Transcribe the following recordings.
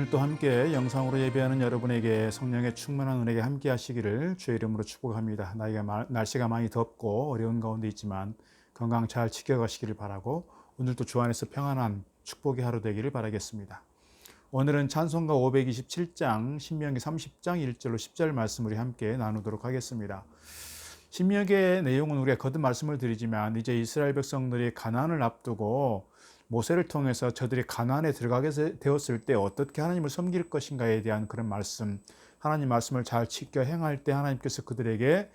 오늘 또 함께 영상으로 예배하는 여러분에게 성령의 충만한 은혜가 함께 하시기를 주의 이름으로 축복합니다. 날씨가 많이 덥고 어려운 가운데 있지만 건강 잘 지켜가시기를 바라고 오늘도 주 안에서 평안한 축복의 하루 되기를 바라겠습니다. 오늘은 찬송가 527장 신명기 30장 1절로 10절 말씀을 우리 함께 나누도록 하겠습니다. 신명기의 내용은 우리가 거듭 말씀을 드리지만 이제 이스라엘 백성들이 가나안을 앞두고 모세를 통해서 저들이 가나안에 들어가게 되었을 때 어떻게 하나님을 섬길 것인가에 대한 그런 말씀, 하나님 말씀을 잘 지켜 행할 때 하나님께서 그들에게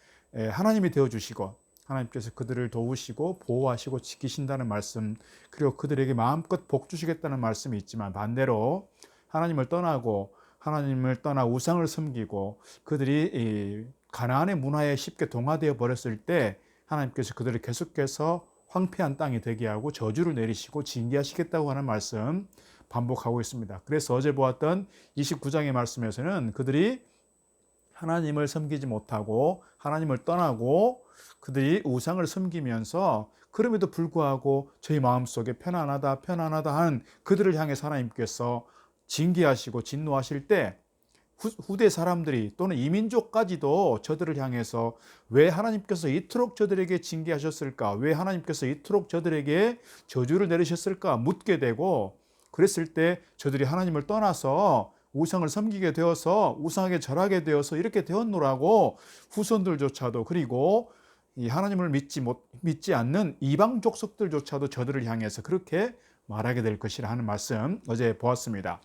하나님이 되어주시고 하나님께서 그들을 도우시고 보호하시고 지키신다는 말씀, 그리고 그들에게 마음껏 복 주시겠다는 말씀이 있지만 반대로 하나님을 떠나 우상을 섬기고 그들이 가나안의 문화에 쉽게 동화되어 버렸을 때 하나님께서 그들을 계속해서 황폐한 땅이 되게 하고 저주를 내리시고 징계하시겠다고 하는 말씀 반복하고 있습니다. 그래서 어제 보았던 29장의 말씀에서는 그들이 하나님을 섬기지 못하고 하나님을 떠나고 그들이 우상을 섬기면서 그럼에도 불구하고 저희 마음속에 편안하다 하는 그들을 향해서 하나님께서 징계하시고 진노하실 때 후대 사람들이 또는 이민족까지도 저들을 향해서 왜 하나님께서 이토록 저들에게 징계하셨을까? 왜 하나님께서 이토록 저들에게 저주를 내리셨을까? 묻게 되고, 그랬을 때 저들이 하나님을 떠나서 우상을 섬기게 되어서 우상에게 절하게 되어서 이렇게 되었노라고 후손들조차도, 그리고 이 하나님을 믿지 않는 이방 족속들조차도 저들을 향해서 그렇게 말하게 될 것이라 하는 말씀 어제 보았습니다.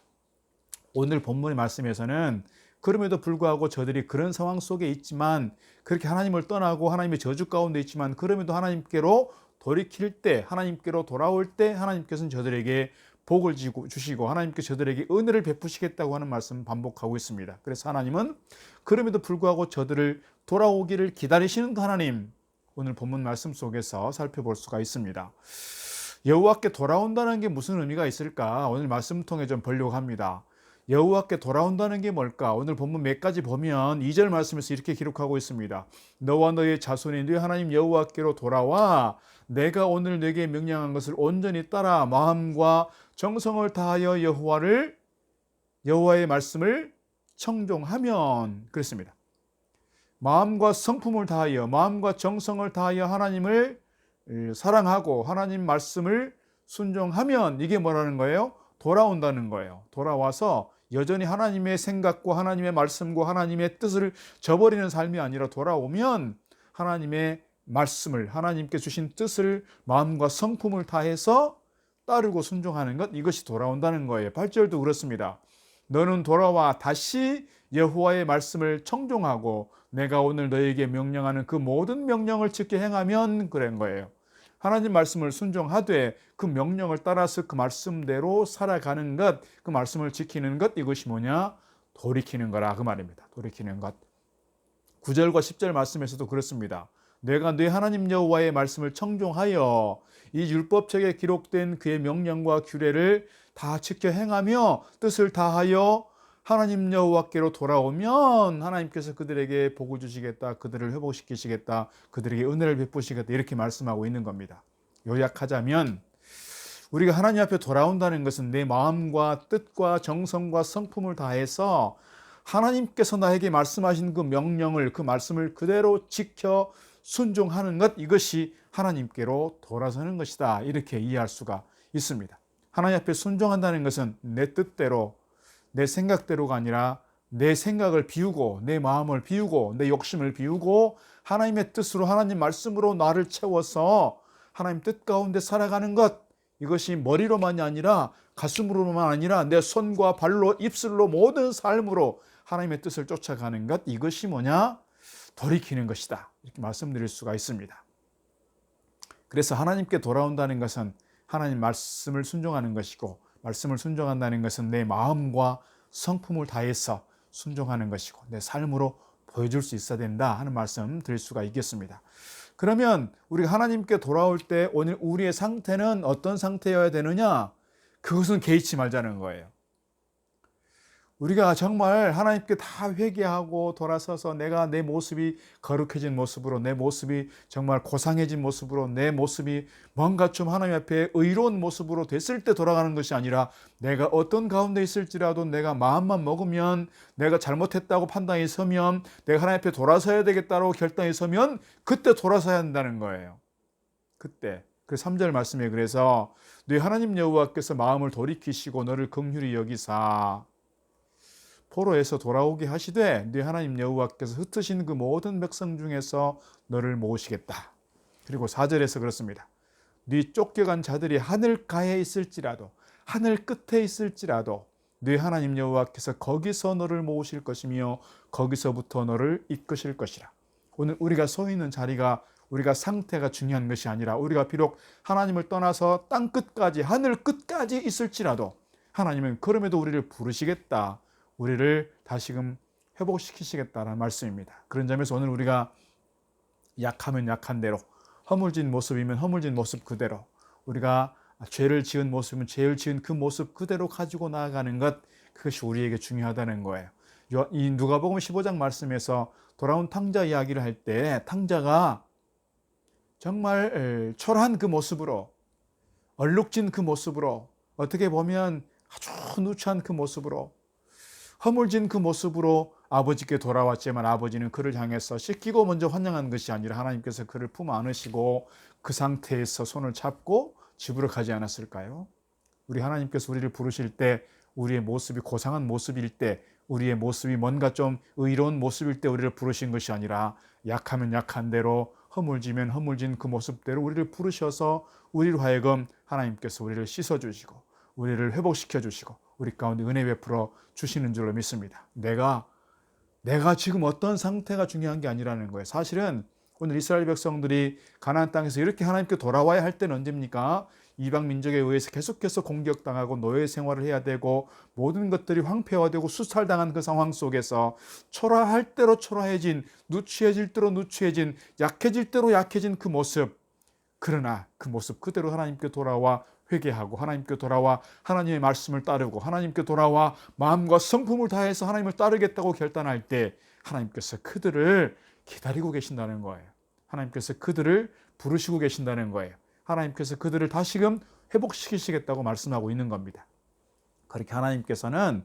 오늘 본문의 말씀에서는 그럼에도 불구하고 저들이 그런 상황 속에 있지만, 그렇게 하나님을 떠나고 하나님의 저주 가운데 있지만 그럼에도 하나님께로 돌이킬 때, 하나님께로 돌아올 때 하나님께서는 저들에게 복을 주시고 하나님께서 저들에게 은혜를 베푸시겠다고 하는 말씀 반복하고 있습니다. 그래서 하나님은 그럼에도 불구하고 저들을 돌아오기를 기다리시는 하나님, 오늘 본문 말씀 속에서 살펴볼 수가 있습니다. 여호와께 돌아온다는 게 무슨 의미가 있을까? 오늘 말씀 통해 좀 보려고 합니다. 여호와께 돌아온다는 게 뭘까? 오늘 본문 몇 가지 보면 2절 말씀에서 이렇게 기록하고 있습니다. 너와 너의 자손이 네 하나님 여호와께로 돌아와 내가 오늘 네게 명령한 것을 온전히 따라 마음과 정성을 다하여 여호와의 말씀을 청종하면, 그랬습니다. 마음과 성품을 다하여, 마음과 정성을 다하여 하나님을 사랑하고 하나님 말씀을 순종하면, 이게 뭐라는 거예요? 돌아온다는 거예요. 돌아와서 여전히 하나님의 생각과 하나님의 말씀과 하나님의 뜻을 저버리는 삶이 아니라 돌아오면 하나님의 말씀을, 하나님께 주신 뜻을 마음과 성품을 다해서 따르고 순종하는 것, 이것이 돌아온다는 거예요. 8절도 그렇습니다. 너는 돌아와 다시 여호와의 말씀을 청종하고 내가 오늘 너에게 명령하는 그 모든 명령을 지켜 행하면, 그런 거예요. 하나님 말씀을 순종하되 그 명령을 따라서 그 말씀대로 살아가는 것, 그 말씀을 지키는 것, 이것이 뭐냐? 돌이키는 거라, 그 말입니다. 돌이키는 것. 9절과 10절 말씀에서도 그렇습니다. 내가 네 하나님 여호와의 말씀을 청종하여 이 율법책에 기록된 그의 명령과 규례를 다 지켜 행하며 뜻을 다하여 하나님 여호와께로 돌아오면 하나님께서 그들에게 복을 주시겠다, 그들을 회복시키시겠다, 그들에게 은혜를 베푸시겠다, 이렇게 말씀하고 있는 겁니다. 요약하자면 우리가 하나님 앞에 돌아온다는 것은 내 마음과 뜻과 정성과 성품을 다해서 하나님께서 나에게 말씀하신 그 명령을, 그 말씀을 그대로 지켜 순종하는 것, 이것이 하나님께로 돌아서는 것이다, 이렇게 이해할 수가 있습니다. 하나님 앞에 순종한다는 것은 내 뜻대로, 내 생각대로가 아니라 내 생각을 비우고 내 마음을 비우고 내 욕심을 비우고 하나님의 뜻으로, 하나님 말씀으로 나를 채워서 하나님 뜻 가운데 살아가는 것, 이것이 머리로만이 아니라 가슴으로만 아니라 내 손과 발로, 입술로, 모든 삶으로 하나님의 뜻을 쫓아가는 것, 이것이 뭐냐? 돌이키는 것이다, 이렇게 말씀드릴 수가 있습니다. 그래서 하나님께 돌아온다는 것은 하나님 말씀을 순종하는 것이고, 말씀을 순종한다는 것은 내 마음과 성품을 다해서 순종하는 것이고 내 삶으로 보여줄 수 있어야 된다 하는 말씀 드릴 수가 있겠습니다. 그러면 우리가 하나님께 돌아올 때 오늘 우리의 상태는 어떤 상태여야 되느냐? 그것은 개의치 말자는 거예요. 우리가 정말 하나님께 다 회개하고 돌아서서 내가 내 모습이 거룩해진 모습으로, 내 모습이 정말 고상해진 모습으로, 내 모습이 뭔가 좀 하나님 앞에 의로운 모습으로 됐을 때 돌아가는 것이 아니라, 내가 어떤 가운데 있을지라도 내가 마음만 먹으면, 내가 잘못했다고 판단이 서면, 내가 하나님 앞에 돌아서야 되겠다고 결단이 서면 그때 돌아서야 한다는 거예요. 그때. 그 3절 말씀에 그래서 네 하나님 여호와께서 마음을 돌이키시고 너를 긍휼히 여기사 포로에서 돌아오게 하시되 네 하나님 여호와께서 흩으신 그 모든 백성 중에서 너를 모으시겠다. 그리고 4절에서 그렇습니다. 네 쫓겨간 자들이 하늘가에 있을지라도, 하늘 끝에 있을지라도 네 하나님 여호와께서 거기서 너를 모으실 것이며 거기서부터 너를 이끄실 것이라. 오늘 우리가 서 있는 자리가, 우리가 상태가 중요한 것이 아니라, 우리가 비록 하나님을 떠나서 땅 끝까지, 하늘 끝까지 있을지라도 하나님은 그럼에도 우리를 부르시겠다, 우리를 다시금 회복시키시겠다는 말씀입니다. 그런 점에서 오늘 우리가 약하면 약한 대로, 허물진 모습이면 허물진 모습 그대로, 우리가 죄를 지은 모습이면 죄를 지은 그 모습 그대로 가지고 나아가는 것, 그것이 우리에게 중요하다는 거예요. 이 누가복음 15장 말씀에서 돌아온 탕자 이야기를 할 때, 탕자가 정말 초라한 그 모습으로, 얼룩진 그 모습으로, 어떻게 보면 아주 누추한 그 모습으로, 허물진 그 모습으로 아버지께 돌아왔지만 아버지는 그를 향해서 씻기고 먼저 환영한 것이 아니라 하나님께서 그를 품 안으시고 그 상태에서 손을 잡고 집으로 가지 않았을까요? 우리 하나님께서 우리를 부르실 때, 우리의 모습이 고상한 모습일 때, 우리의 모습이 뭔가 좀 의로운 모습일 때 우리를 부르신 것이 아니라, 약하면 약한 대로, 허물지면 허물진 그 모습대로 우리를 부르셔서 우리로 하여금 하나님께서 우리를 씻어주시고 우리를 회복시켜 주시고 우리 가운데 은혜 베풀어 주시는 줄로 믿습니다. 내가 지금 어떤 상태가 중요한 게 아니라는 거예요. 사실은 오늘 이스라엘 백성들이 가나안 땅에서 이렇게 하나님께 돌아와야 할 때는 언제입니까? 이방 민족에 의해서 계속해서 공격당하고 노예 생활을 해야 되고 모든 것들이 황폐화되고 수탈당한 그 상황 속에서 초라할 대로 초라해진, 누추해질 대로 누추해진, 약해질 대로 약해진 그 모습, 그러나 그 모습 그대로 하나님께 돌아와 회개하고 하나님께 돌아와 하나님의 말씀을 따르고 하나님께 돌아와 마음과 성품을 다해서 하나님을 따르겠다고 결단할 때 하나님께서 그들을 기다리고 계신다는 거예요. 하나님께서 그들을 부르시고 계신다는 거예요. 하나님께서 그들을 다시금 회복시키시겠다고 말씀하고 있는 겁니다. 그렇게 하나님께서는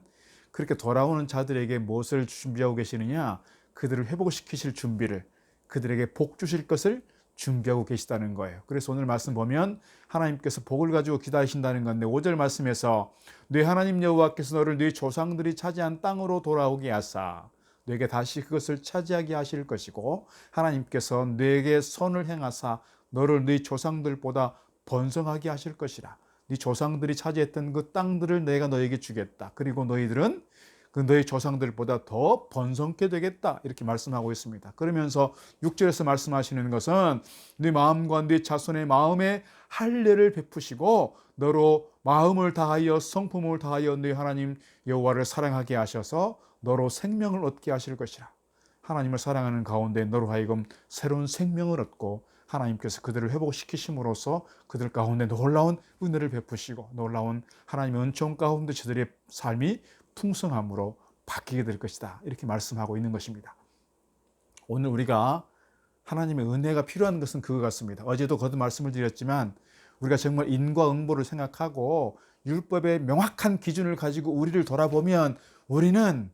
그렇게 돌아오는 자들에게 무엇을 준비하고 계시느냐? 그들을 회복시키실 준비를, 그들에게 복 주실 것을 준비하고 계시다는 거예요. 그래서 오늘 말씀 보면 하나님께서 복을 가지고 기다리신다는 건데 5절 말씀에서 네 하나님 여호와께서 너를 네 조상들이 차지한 땅으로 돌아오게 하사 너에게 다시 그것을 차지하게 하실 것이고 하나님께서 너에게 선을 행하사 너를 네 조상들보다 번성하게 하실 것이라. 네 조상들이 차지했던 그 땅들을 내가 너에게 주겠다. 그리고 너희들은 그 너희 조상들보다 더 번성케 되겠다. 이렇게 말씀하고 있습니다. 그러면서 6절에서 말씀하시는 것은 네 마음과 네 자손의 마음에 할례를 베푸시고 너로 마음을 다하여 성품을 다하여 네 하나님 여호와를 사랑하게 하셔서 너로 생명을 얻게 하실 것이라. 하나님을 사랑하는 가운데 너로 하여금 새로운 생명을 얻고 하나님께서 그들을 회복시키심으로써 그들 가운데 놀라운 은혜를 베푸시고 놀라운 하나님의 은총 가운데 저들의 삶이 풍성함으로 바뀌게 될 것이다. 이렇게 말씀하고 있는 것입니다. 오늘 우리가 하나님의 은혜가 필요한 것은 그거 같습니다. 어제도 거듭 말씀을 드렸지만 우리가 정말 인과 응보를 생각하고 율법의 명확한 기준을 가지고 우리를 돌아보면 우리는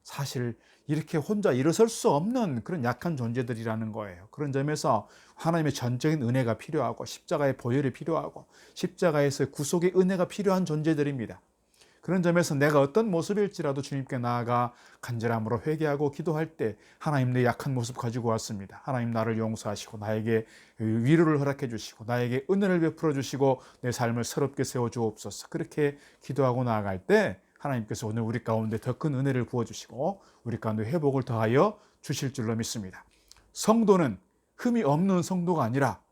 사실 이렇게 혼자 일어설 수 없는 그런 약한 존재들이라는 거예요. 그런 점에서 하나님의 전적인 은혜가 필요하고 십자가의 보혈이 필요하고 십자가에서 구속의 은혜가 필요한 존재들입니다. 그런 점에서 내가 어떤 모습일지라도 주님께 나아가 간절함으로 회개하고 기도할 때 하나님 내 약한 모습 가지고 왔습니다. 하나님 나를 용서하시고 나에게 위로를 허락해 주시고 나에게 은혜를 베풀어 주시고 내 삶을 새롭게 세워 주옵소서. 그렇게 기도하고 나아갈 때 하나님께서 오늘 우리 가운데 더 큰 은혜를 부어주시고 우리 가운데 회복을 더하여 주실 줄로 믿습니다. 성도는 흠이 없는 성도가 아니라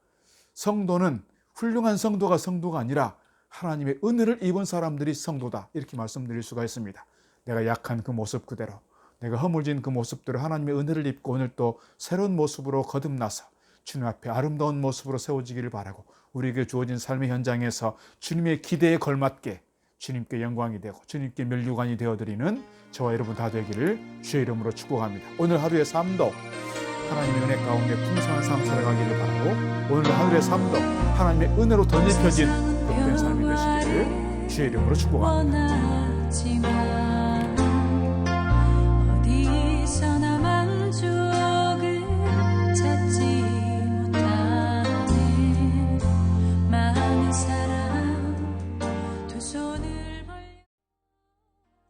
성도는 훌륭한 성도가 아니라 하나님의 은혜를 입은 사람들이 성도다. 이렇게 말씀드릴 수가 있습니다. 내가 약한 그 모습 그대로 내가 허물진 그 모습대로 하나님의 은혜를 입고 오늘 또 새로운 모습으로 거듭나서 주님 앞에 아름다운 모습으로 세워지기를 바라고 우리에게 주어진 삶의 현장에서 주님의 기대에 걸맞게 주님께 영광이 되고 주님께 면류관이 되어드리는 저와 여러분 다 되기를 주의 이름으로 축복합니다. 오늘 하루의 삶도 하나님의 은혜 가운데 풍성한 삶 살아가기를 바라고 오늘 하루의 삶도 하나님의 은혜로 덧입혀진 복된 삶이 되시기를 주의 이름으로 축복합니다.